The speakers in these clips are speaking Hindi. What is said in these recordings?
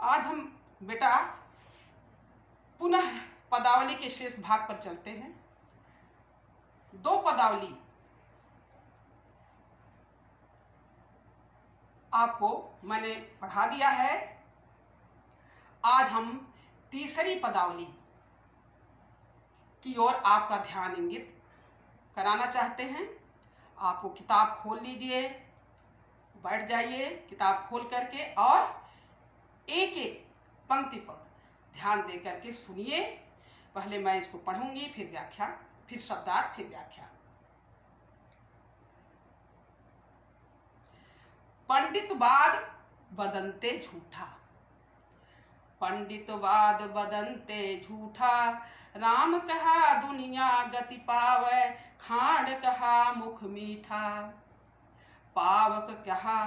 आज हम बेटा पुनः पदावली के शेष भाग पर चलते हैं। दो पदावली आपको मैंने पढ़ा दिया है। आज हम तीसरी पदावली की ओर आपका ध्यान इंगित कराना चाहते हैं। आपको किताब खोल लीजिए, बैठ जाइए किताब खोल करके और एक एक पंक्ति पर ध्यान दे करके सुनिए। पहले मैं इसको पढ़ूंगी, फिर व्याख्या, फिर शब्दार्थ, फिर व्याख्या। पंडितवाद बदनते झूठा, पंडितवाद बदनते झूठा। राम कहा दुनिया गति पावै, खांड कहा मुख मीठा। पावक कहा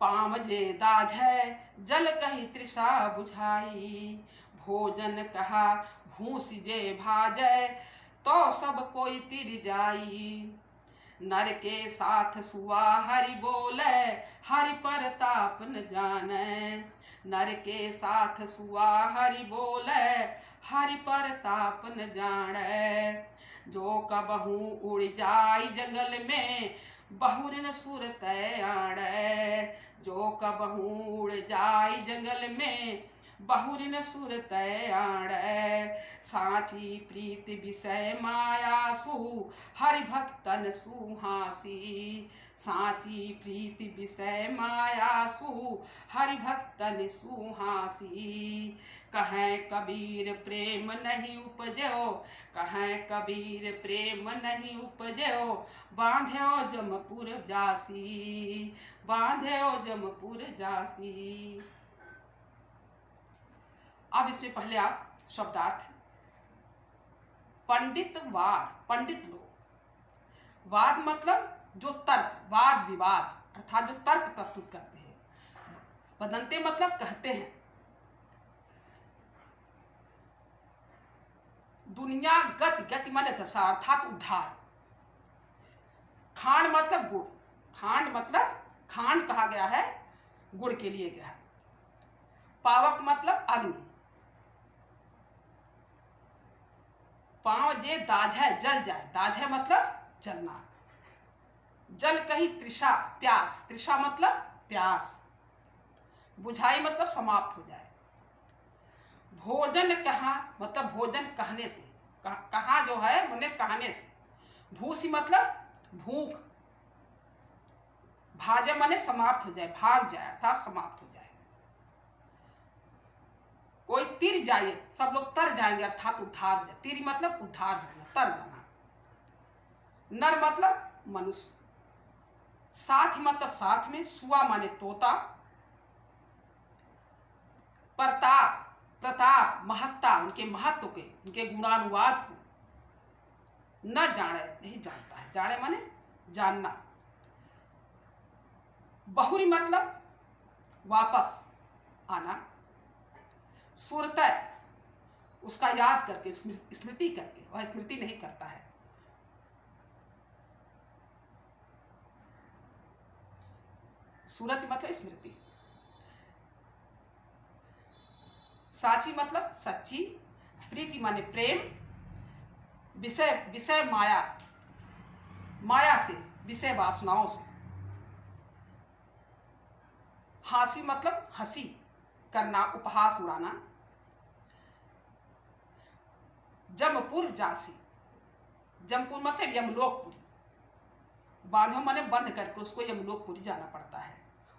पाम जे दाझै, जल कही तृषा बुझाई। भोजन कहा भूस जे भाजै, तो सब कोई तिर जाई। नर के साथ सुआ हरि बोले, हरि परताप न जानै। नर के साथ सुआ हरि बोले, हरि परताप न जानै। जो कबहू उड़ जाई जंगल में, बहुरिन सुर तै आड़ै। जो कबहू उड़ जाई जंगल में, बहुरिन सुर तै आड़ै। साची प्रीत विषय मायासु, हरि भक्तन सुहासी। साची प्रीत विषय मायासु, हरि भक्तन सुहासी। कहें कबीर प्रेम नहीं उपजो, कहें कबीर प्रेम नहीं उपजो। बांध्यो जमपुर जासी, बांध्यो जमपुर जासी। अब इसमें पहले आप शब्दार्थ। पंडितवाद, पंडित लोग। वाद मतलब जो तर्क, वाद विवाद अर्थात जो तर्क प्रस्तुत करते हैं। बदनते मतलब कहते हैं। दुनिया गति, गति माने दशा अर्थात उद्धार। खांड मतलब गुड़, खांड मतलब खांड कहा गया है, गुड़ के लिए गया है। पावक मतलब अग्नि। पांव जे दाझै जल जाए, दाझै मतलब जलना। जल कही तृषा प्यास, तृषा मतलब प्यास। बुझाई मतलब समाप्त हो जाए। भोजन कहा मतलब भोजन कहने से, कहा जो है मैंने कहने से। भूसी मतलब भूख। भाजे माने समाप्त हो जाए, भाग जाए अर्थात समाप्त हो जाए। कोई तिर जाए, सब लोग तर जाएंगे अर्थात उद्धार हो जाए। तिर मतलब उद्धार होना, तर जाना। नर मतलब मनुष्य। साथ मतलब साथ में। सुआ माने तोता। प्रताप, प्रताप महत्ता, उनके महत्व के, उनके गुणानुवाद को न जाने, नहीं जानता है। जाने माने जानना। बहुरी मतलब वापस आना। सुरतय उसका याद करके, स्मृति करके, वह स्मृति नहीं करता है। सूरत मतलब स्मृति। साची मतलब सच्ची। प्रीति माने प्रेम। विषय, विषय माया, माया से, विषय वासनाओं से। हासी मतलब हंसी करना, उपहास उड़ाना। जमपुर जासी, जमपुर मतलब यमलोकपुरी। बांधो माने बंद करके उसको यमलोकपुरी जाना पड़ता है।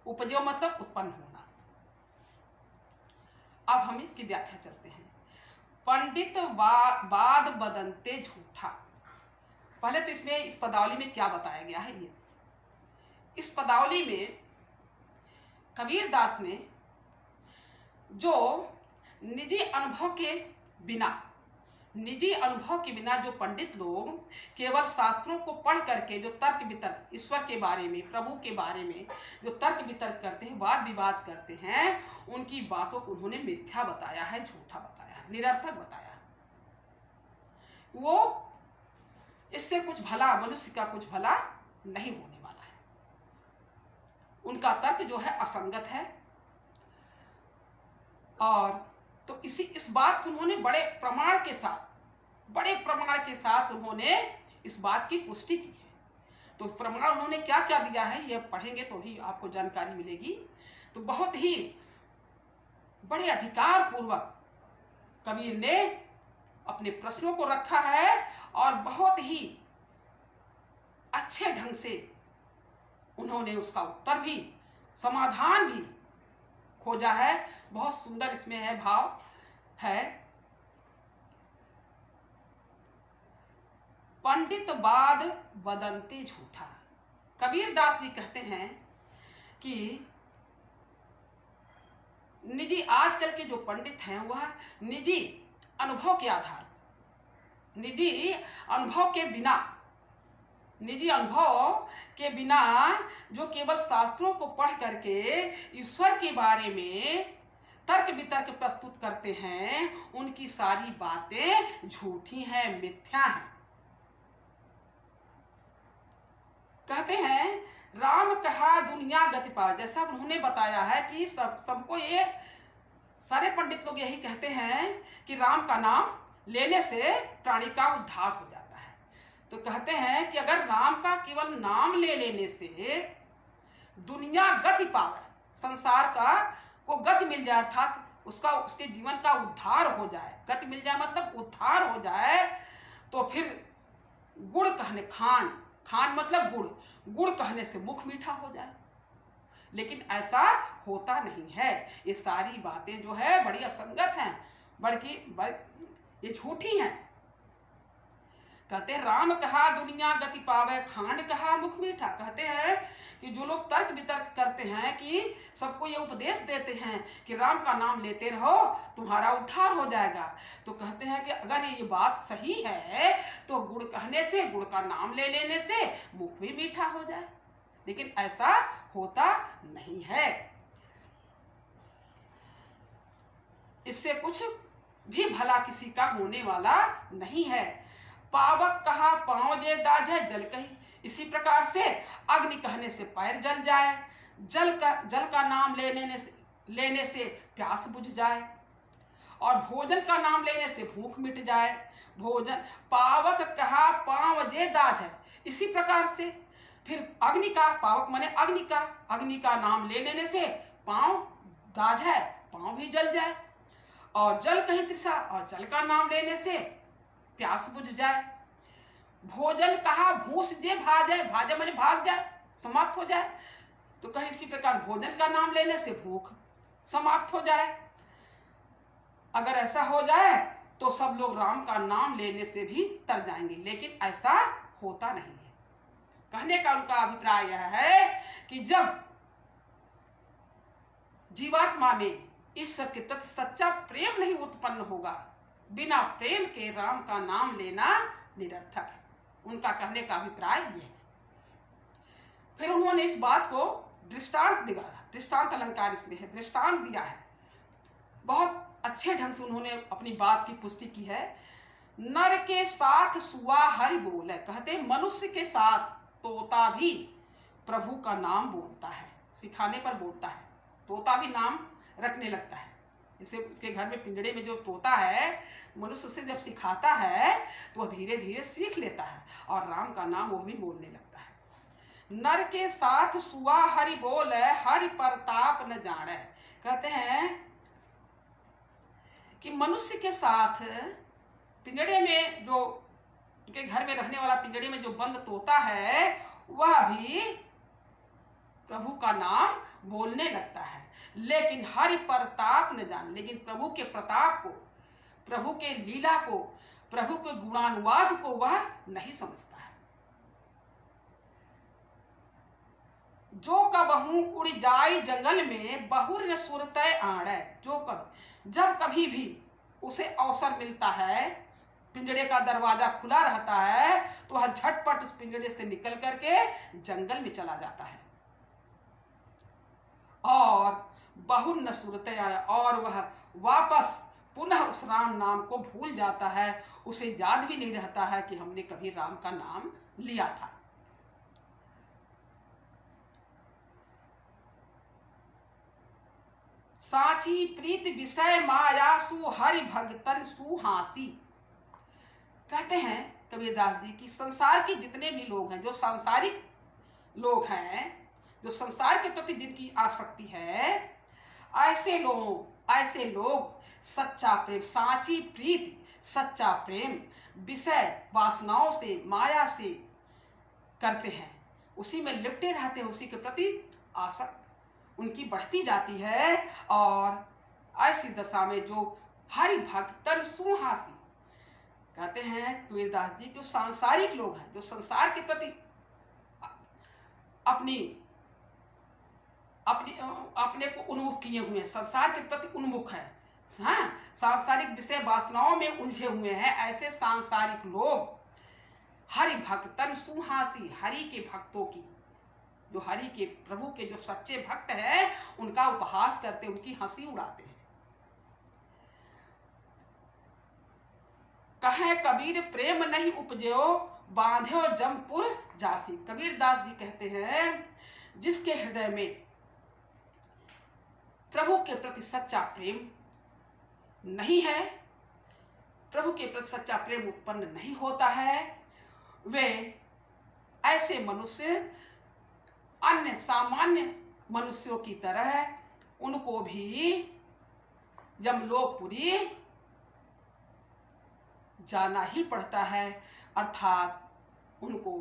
उपजो मतलब उत्पन्न होना। अब हम इसकी व्याख्या चलते हैं। पंडित वाद बदनते झूठा। पहले तो इसमें इस पदावली में क्या बताया गया है ये। इस पदावली में कबीर दास ने जो निजी अनुभव के बिना, निजी अनुभव के बिना जो पंडित लोग केवल शास्त्रों को पढ़ करके जो तर्क वितर्क, ईश्वर के बारे में, प्रभु के बारे में जो तर्क वितर्क करते हैं, वाद विवाद करते हैं, उनकी बातों को उन्होंने मिथ्या बताया है, झूठा बताया है, निरर्थक बताया। वो इससे कुछ भला, मनुष्य का कुछ भला नहीं होने वाला है। उनका तर्क जो है असंगत है। और तो इस बात को उन्होंने बड़े प्रमाण के साथ उन्होंने इस बात की पुष्टि की है। तो प्रमाण उन्होंने क्या क्या दिया है ये पढ़ेंगे तो ही आपको जानकारी मिलेगी। तो बहुत ही बड़े अधिकार पूर्वक कबीर ने अपने प्रश्नों को रखा है और बहुत ही अच्छे ढंग से उन्होंने उसका उत्तर भी, समाधान भी खोजा है। बहुत सुंदर इसमें है, भाव है। पंडित बाद बदनते झूठा। कबीर दास जी कहते हैं कि निजी आजकल के जो पंडित हैं वह निजी अनुभव के आधार, निजी अनुभव के बिना जो केवल शास्त्रों को पढ़ करके ईश्वर के बारे में तर्क वितर्क प्रस्तुत करते हैं, उनकी सारी बातें झूठी हैं, मिथ्या हैं। कहते हैं राम कहा दुनिया गति पावे। जैसा उन्होंने बताया है कि सबको ये सारे पंडित लोग यही कहते हैं कि राम का नाम लेने से प्राणी का उद्धार हो जाता है। तो कहते हैं कि अगर राम का केवल नाम ले लेने से दुनिया गति पावे, संसार का को गति मिल जाए, अर्थात उसके जीवन का उद्धार हो जाए। गति मिल जाए मतलब उद्धार हो जाए। तो फिर गुड़ कहने खान मतलब गुड़ कहने से मुख मीठा हो जाए। लेकिन ऐसा होता नहीं है। ये सारी बातें जो है बड़ी असंगत हैं, बल्कि ये झूठी हैं। कहते हैं राम कहा दुनिया गति पावे, खांड कहा मुख मीठा। कहते हैं कि जो लोग तर्क वितर्क करते हैं, कि सबको ये उपदेश देते हैं कि राम का नाम लेते रहो तुम्हारा उद्धार हो जाएगा, तो कहते हैं कि अगर ये बात सही है तो गुड़ कहने से, गुड़ का नाम ले लेने से मुख भी मीठा हो जाए। लेकिन ऐसा होता नहीं है। इससे कुछ भी भला किसी का होने वाला नहीं है। पावक कहा पांव जे दाझे जल कही। इसी प्रकार से अग्नि कहने से पैर जल जाए, जल का नाम लेने से प्यास बुझ जाए, और भोजन का नाम लेने से भूख मिट जाए। भोजन पावक कहा पांव जे दाझ है। इसी प्रकार से फिर अग्नि का, पावक माने अग्नि का नाम ले लेने से पांव दाझ है, पांव भी जल जाए, और जल कही तृषा, और जल का नाम लेने से प्यास बुझ जाए। भोजन कहा भूस जे भाजे, भाजे माने भाग जाए, समाप्त हो जाए। तो कहीं इसी प्रकार भोजन का नाम लेने से भूख समाप्त हो जाए। अगर ऐसा हो जाए तो सब लोग राम का नाम लेने से भी तर जाएंगे, लेकिन ऐसा होता नहीं है। कहने का उनका अभिप्राय यह है कि जब जीवात्मा में ईश्वर के प्रति सच्चा प्रेम नहीं उत्पन्न होगा, बिना प्रेम के राम का नाम लेना निरर्थक है। उनका कहने का अभिप्राय यह है। फिर उन्होंने इस बात को दृष्टांत दिया, दृष्टांत अलंकार इसमें है, दृष्टांत दिया है। बहुत अच्छे ढंग से उन्होंने अपनी बात की पुष्टि की है। नर के साथ सुआ हरि बोले। कहते मनुष्य के साथ तोता भी प्रभु का नाम बोलता है, सिखाने पर बोलता है। तोता भी नाम रखने लगता है। जैसे उसके घर में पिंजड़े में जो तोता है, मनुष्य उसे जब सिखाता है तो वह धीरे धीरे सीख लेता है और राम का नाम वह भी बोलने लगता है। नर के साथ सुआ हरि बोले, हरि प्रताप न जाने। कहते हैं कि मनुष्य के साथ पिंजड़े में जो उनके घर में रहने वाला, पिंजड़े में जो बंद तोता है, वह भी प्रभु का नाम बोलने लगता है, लेकिन हरि प्रताप न जान। लेकिन प्रभु के प्रताप को, प्रभु के लीला को, प्रभु के गुणानुवाद को वह नहीं समझता है। जो कबहू उड़ जाई जंगल में, बहुर न सुरतय आड़े। जब कभी भी उसे अवसर मिलता है, पिंजड़े का दरवाजा खुला रहता है, तो वह झटपट उस पिंजड़े से निकल करके जंगल में चला जाता है। और बहुर न सुरते, और वह वापस पुनः उस राम नाम को भूल जाता है। उसे याद भी नहीं रहता है कि हमने कभी राम का नाम लिया था। साची प्रीत विषय माया सु हरि भगतन सुहासी। कहते हैं कबीरदास जी कि संसार के जितने भी लोग हैं, जो सांसारिक लोग हैं, जो संसार के प्रति जिनकी आसक्ति है, ऐसे लोग सच्चा प्रेम, साची प्रीति, सच्चा प्रेम विषय वासनाओं से, माया से करते हैं, उसी में लिपटे रहते हैं, उसी के प्रति आसक्त उनकी बढ़ती जाती है। और ऐसी दशा में जो हरि भक्तन सुहासी, कहते हैं कबीरदास जी, जो सांसारिक लोग हैं, जो संसार के प्रति अपने को उन्मुख किए हुए हैं, संसार के प्रति उन्मुख है, हाँ, सांसारिक विषय वासनाओं में उलझे हुए हैं, ऐसे सांसारिक लोग हरि भक्तन सुहासी, हरि के भक्तों की, जो हरि के प्रभु के जो सच्चे भक्त हैं, उनका उपहास करते, उनकी हंसी उड़ाते हैं। कहे कबीर प्रेम नहीं उपजो, बांध्यो जमपुर जासी। कबीरदास जी कहते हैं जिसके हृदय में प्रभु के प्रति सच्चा प्रेम नहीं है, प्रभु के प्रति सच्चा प्रेम उत्पन्न नहीं होता है, वे ऐसे मनुष्य अन्य सामान्य मनुष्यों की तरह उनको भी यमलोकपुरी जाना ही पड़ता है, अर्थात उनको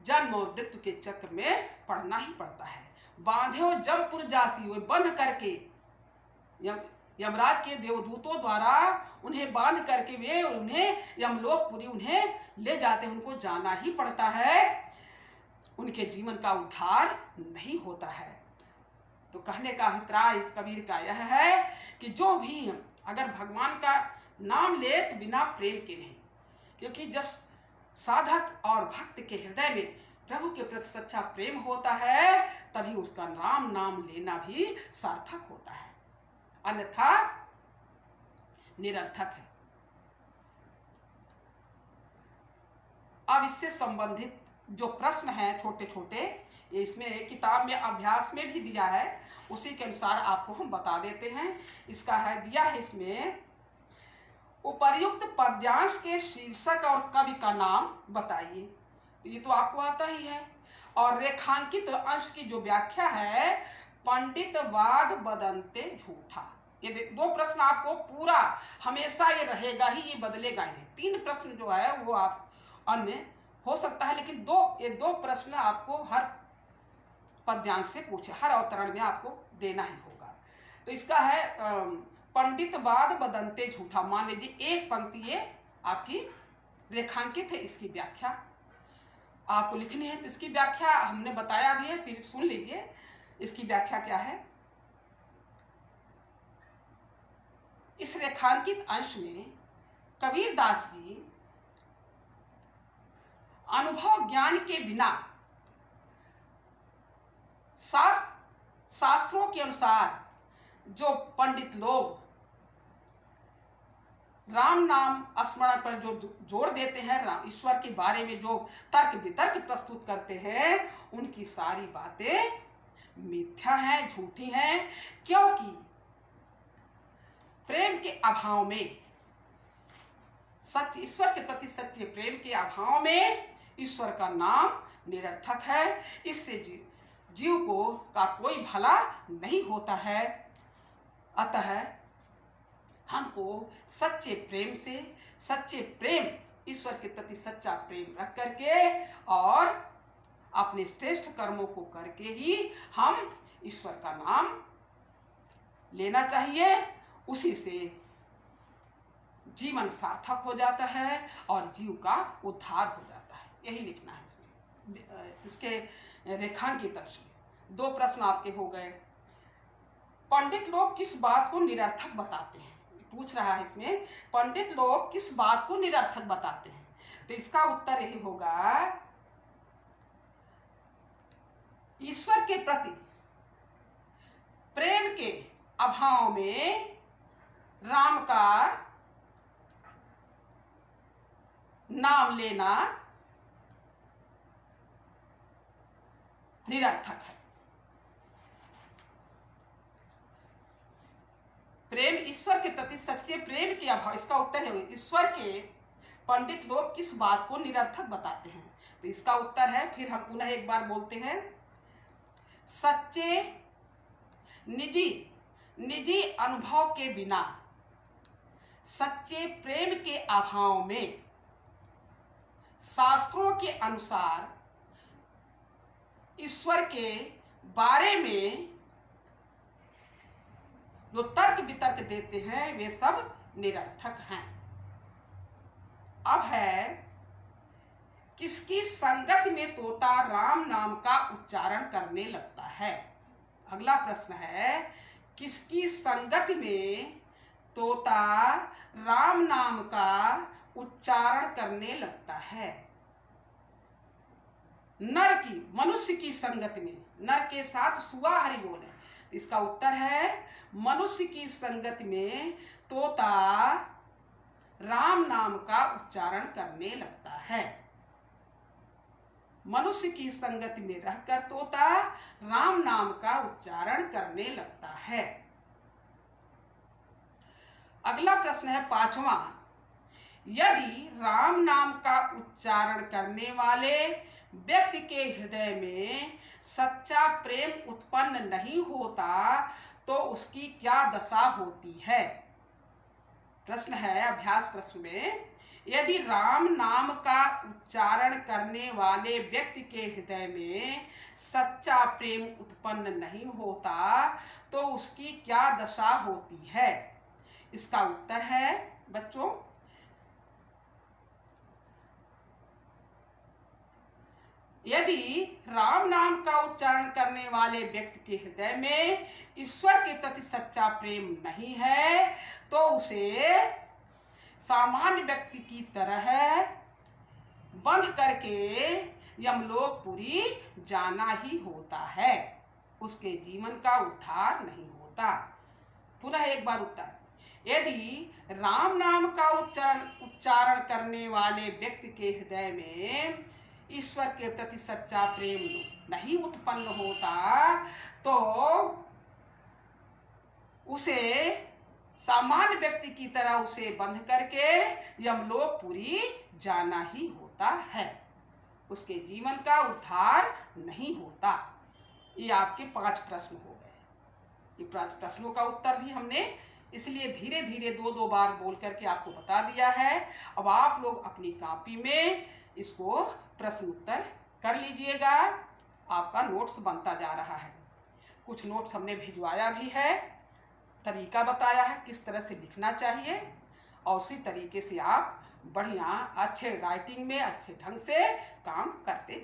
जन्म और मृत्यु के चक्र में पड़ना ही पड़ता है। बांधे जमपुर जासी, वे बंध करके यमराज के देवदूतों द्वारा उन्हें बांध करके वे उन्हें यमलोकपुरी उन्हें ले जाते हैं, उनको जाना ही पड़ता है, उनके जीवन का उद्धार नहीं होता है। तो कहने का अभिप्राय इस कबीर का यह है कि जो भी अगर भगवान का नाम ले तो बिना प्रेम के नहीं, क्योंकि जब साधक और भक्त के हृदय में प्रभु के प्रति सच्चा प्रेम होता है, तभी उसका नाम लेना भी सार्थक होता है, अन्यथा निरर्थक है। अब इससे संबंधित जो प्रश्न हैं छोटे छोटे, ये इसमें किताब में अभ्यास में भी दिया है, उसी के अनुसार आपको हम बता देते हैं। इसका है दिया है इसमें, उपर्युक्त पद्यांश के शीर्षक और कवि का नाम बताइए। तो ये तो आपको आता ही है। और रेखांकित अंश की जो व्याख्या है, पंडित वाद बदंते झूठा। ये दो प्रश्न आपको पूरा हमेशा ये रहेगा ही, ये बदलेगा ही नहीं। तीन प्रश्न जो है वो आप अन्य हो सकता है, लेकिन ये दो प्रश्न आपको हर पद्यांश से पूछे, हर अवतरण में आपको देना ही होगा। तो इसका है पंडित वाद बदंते झूठा। मान लीजिए एक पंक्ति ये आपकी रेखांकित है, इसकी व्याख्या आपको लिखनी है। तो इसकी व्याख्या हमने बताया भी है, फिर सुन लीजिए इसकी व्याख्या क्या है। इस रेखांकित अंश में कबीरदास जी अनुभव ज्ञान के बिना शास्त्रों के अनुसार जो पंडित लोग राम नाम स्मरण पर जो जोर देते हैं, राम ईश्वर के बारे में जो तर्क वितर्क प्रस्तुत करते हैं, उनकी सारी बातें मिथ्या हैं, झूठी हैं, क्योंकि प्रेम के अभाव में, सच्चे ईश्वर के प्रति सच्चे प्रेम के अभाव में ईश्वर का नाम निरर्थक है। इससे जीव को का कोई भला नहीं होता है। अतः हमको सच्चे प्रेम से, सच्चे प्रेम ईश्वर के प्रति सच्चा प्रेम रख करके और अपने श्रेष्ठ कर्मों को करके ही हम ईश्वर का नाम लेना चाहिए। उसी से जीवन सार्थक हो जाता है और जीव का उद्धार हो जाता है। यही लिखना है इसमें, इसके रेखांकित अंश में। दो प्रश्न आपके हो गए। पंडित लोग किस बात को निरर्थक बताते हैं, पूछ रहा है इसमें, पंडित लोग किस बात को निरर्थक बताते हैं। तो इसका उत्तर यही होगा, ईश्वर के प्रति प्रेम के अभाव में राम का नाम लेना निरर्थक है। प्रेम, ईश्वर के प्रति सच्चे प्रेम के अभाव, इसका उत्तर है ईश्वर के पंडित लोग किस बात को निरर्थक बताते हैं। तो इसका उत्तर है, फिर हम पुनः एक बार बोलते हैं, सच्चे निजी अनुभव के बिना सच्चे प्रेम के अभाव में शास्त्रों के अनुसार ईश्वर के बारे में जो तर्क वितर्क देते हैं वे सब निरर्थक हैं। अब है, किसकी संगत में तोता राम नाम का उच्चारण करने लगता है। अगला प्रश्न है, किसकी संगत में तोता राम नाम का उच्चारण करने लगता है। नर की, मनुष्य की संगत में, नर के साथ सुआ हरि बोले। तो इसका उत्तर है, मनुष्य की संगत में तोता राम नाम का उच्चारण करने लगता है। मनुष्य की संगत में रहकर तोता राम नाम का उच्चारण करने लगता है। अगला प्रश्न है 5वां, यदि राम नाम का उच्चारण करने वाले व्यक्ति के हृदय में सच्चा प्रेम उत्पन्न नहीं होता तो उसकी क्या दशा होती है। प्रश्न है अभ्यास प्रश्न में, यदि राम नाम का उच्चारण करने वाले व्यक्ति के हृदय में सच्चा प्रेम उत्पन्न नहीं होता तो उसकी क्या दशा होती है। इसका उत्तर है बच्चों, यदि राम नाम का उच्चारण करने वाले व्यक्ति के हृदय में ईश्वर के प्रति सच्चा प्रेम नहीं है तो उसे सामान्य व्यक्ति की तरह बंध करके यमलोकपुरी जाना ही होता है, उसके जीवन का उद्धार नहीं होता। पुनः एक बार उत्तर, यदि राम नाम का उच्चारण करने वाले व्यक्ति के हृदय में ईश्वर के प्रति सच्चा प्रेम नहीं उत्पन्न होता तो उसे सामान्य व्यक्ति की तरह उसे बंध करके यमलोकपुरी जाना ही होता है, उसके जीवन का उद्धार नहीं होता। ये आपके 5 प्रश्न हो गए। ये 5 प्रश्नों का उत्तर भी हमने इसलिए धीरे धीरे 2-2 बार बोल करके आपको बता दिया है। अब आप लोग अपनी कॉपी में इसको प्रश्न उत्तर कर लीजिएगा। आपका नोट्स बनता जा रहा है। कुछ नोट्स हमने भिजवाया भी है, तरीका बताया है किस तरह से लिखना चाहिए, और उसी तरीके से आप बढ़िया अच्छे राइटिंग में अच्छे ढंग से काम करते जाइए।